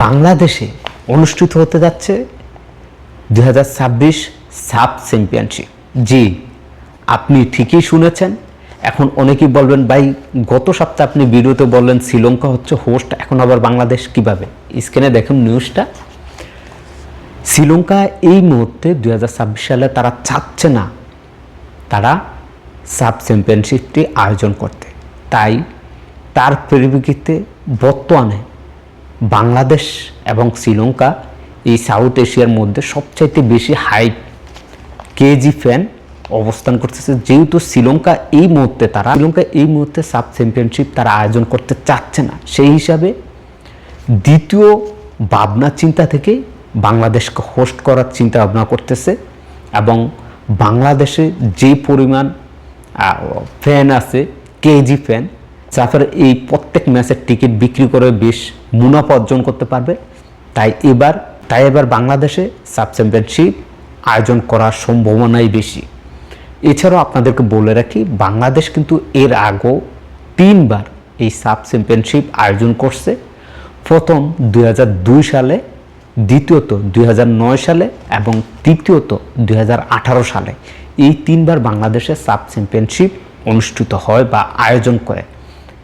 বাংলাদেশে অনুষ্ঠিত হতে যাচ্ছে 2026 সাব চ্যাম্পিয়নশিপ। জি, আপনি ঠিকই শুনেছেন। এখন অনেকেই বলবেন, ভাই গত সপ্তাহে আপনি ভিডিওতে বললেন শ্রীলঙ্কা হচ্ছে হোস্ট, এখন আবার বাংলাদেশ কিভাবে? স্ক্রিনে দেখুন নিউজটা। শ্রীলঙ্কা এই মুহূর্তে 2026 সালে তারা চাচ্ছে না তারা সাব চ্যাম্পিয়নশিপটি আয়োজন করতে, তাই তার পরিপ্রেক্ষিতে বর্তমানে বাংলাদেশ এবং শ্রীলঙ্কা এই সাউথ এশিয়ার মধ্যে সবচাইতে বেশি হাইপ কেজি ফ্যান অবস্থান করতেছে। যেহেতু শ্রীলঙ্কা এই মুহূর্তে সাব চ্যাম্পিয়নশিপ তারা আয়োজন করতে চাচ্ছে না, সেই হিসাবে দ্বিতীয় ভাবনা চিন্তা থেকে বাংলাদেশকে হোস্ট করার চিন্তা ভাবনা করতেছে। এবং বাংলাদেশে যে পরিমাণ ফ্যান আছে, কেজি ফ্যান, যারা এই প্রত্যেক ম্যাচের টিকিট বিক্রি করে বেশ মুনাফা অর্জন করতে পারবে, তাই এবার বাংলাদেশে সাব চ্যাম্পিয়নশিপ আয়োজন করার সম্ভাবনাই বেশি। এছাড়াও আপনাদেরকে বলে রাখি, বাংলাদেশ কিন্তু এর আগেও 3 বার এই সাব চ্যাম্পিয়নশিপ আয়োজন করছে। প্রথম 2002 সালে, দ্বিতীয়ত 2009 সালে এবং তৃতীয়ত 2018 সালে। এই 3 বার বাংলাদেশে সাব চ্যাম্পিয়নশিপ অনুষ্ঠিত হয় বা আয়োজন করে।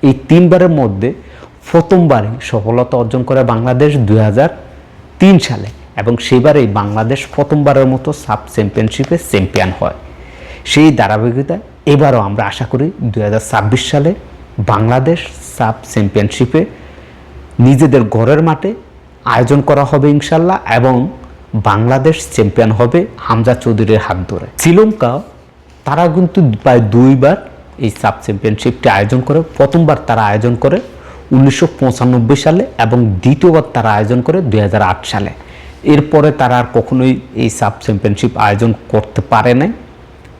এই 3 বারের মধ্যে প্রথমবারই সফলতা অর্জন করে বাংলাদেশ 2003 সালে, এবং সেবারেই বাংলাদেশ প্রথমবারের মতো সাব চ্যাম্পিয়নশিপে চ্যাম্পিয়ন হয়। সেই ধারাবাহিকতায় এবারও আমরা আশা করি 2026 সালে বাংলাদেশ সাব চ্যাম্পিয়নশিপে নিজেদের ঘরের মাঠে আয়োজন করা হবে ইনশাল্লাহ, এবং বাংলাদেশ চ্যাম্পিয়ন হবে হামজা চৌধুরীর হাত ধরে। শ্রীলঙ্কা তারা কিন্তু প্রায় 2 বার এই সাব চ্যাম্পিয়নশিপটি আয়োজন করে। প্রথমবার তারা আয়োজন করে 1995 সালে এবং দ্বিতীয়বার তারা আয়োজন করে 2008 সালে। এরপরে তারা আর কখনোই এই সাব চ্যাম্পিয়নশিপ আয়োজন করতে পারে নাই।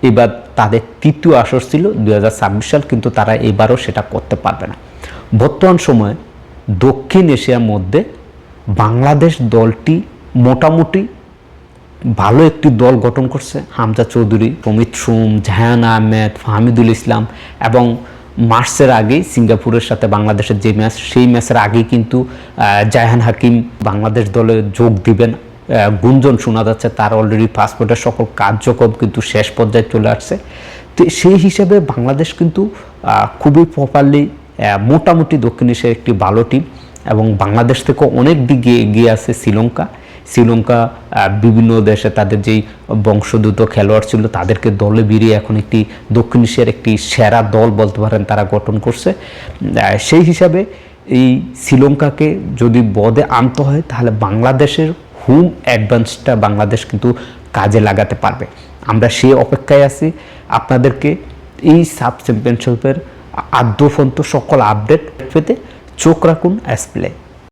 এবার তাদের তৃতীয় আসর ছিল 2026 সাল, কিন্তু তারা এবারও সেটা করতে পারবে না। বর্তমান সময়ে দক্ষিণ এশিয়ার মধ্যে বাংলাদেশ দলটি মোটামুটি ভালো একটি দল গঠন করছে। হামজা চৌধুরী, অমিত সোম, জাহান আহমেদ, ফাহমিদুল ইসলাম, এবং মার্চের আগেই সিঙ্গাপুরের সাথে বাংলাদেশের যে ম্যাচ, সেই ম্যাচের আগেই কিন্তু জায়হান হাকিম বাংলাদেশ দলে যোগ দিবেন গুঞ্জন শোনা যাচ্ছে। তার অলরেডি পাসপোর্টের সকল কার্যক্রম কিন্তু শেষ পর্যায়ে চলে আসছে। তো সেই হিসাবে বাংলাদেশ কিন্তু খুবই প্রপারলি মোটামুটি দক্ষিণ এশিয়ার একটি ভালো টিম, এবং বাংলাদেশ থেকে অনেক দিকে এগিয়ে আছে শ্রীলঙ্কা বিভিন্ন দেশে তাদের যেই বংশোদ্ভূত খেলোয়াড় ছিল তাদেরকে দলে বেরিয়ে এখন একটি দক্ষিণ এশিয়ার একটি সেরা দল বলতে পারেন তারা গঠন করছে। সেই হিসাবে এই শ্রীলঙ্কাকে যদি বদে আনতে হয়, তাহলে বাংলাদেশের হোম অ্যাডভান্সটা বাংলাদেশ কিন্তু কাজে লাগাতে পারবে। আমরা সেই অপেক্ষায় আছি। আপনাদেরকে এই সাব চ্যাম্পিয়নশিপের আদ্যপন্ত সকল আপডেট পেতে চোখ রাখুন এসপ্লে।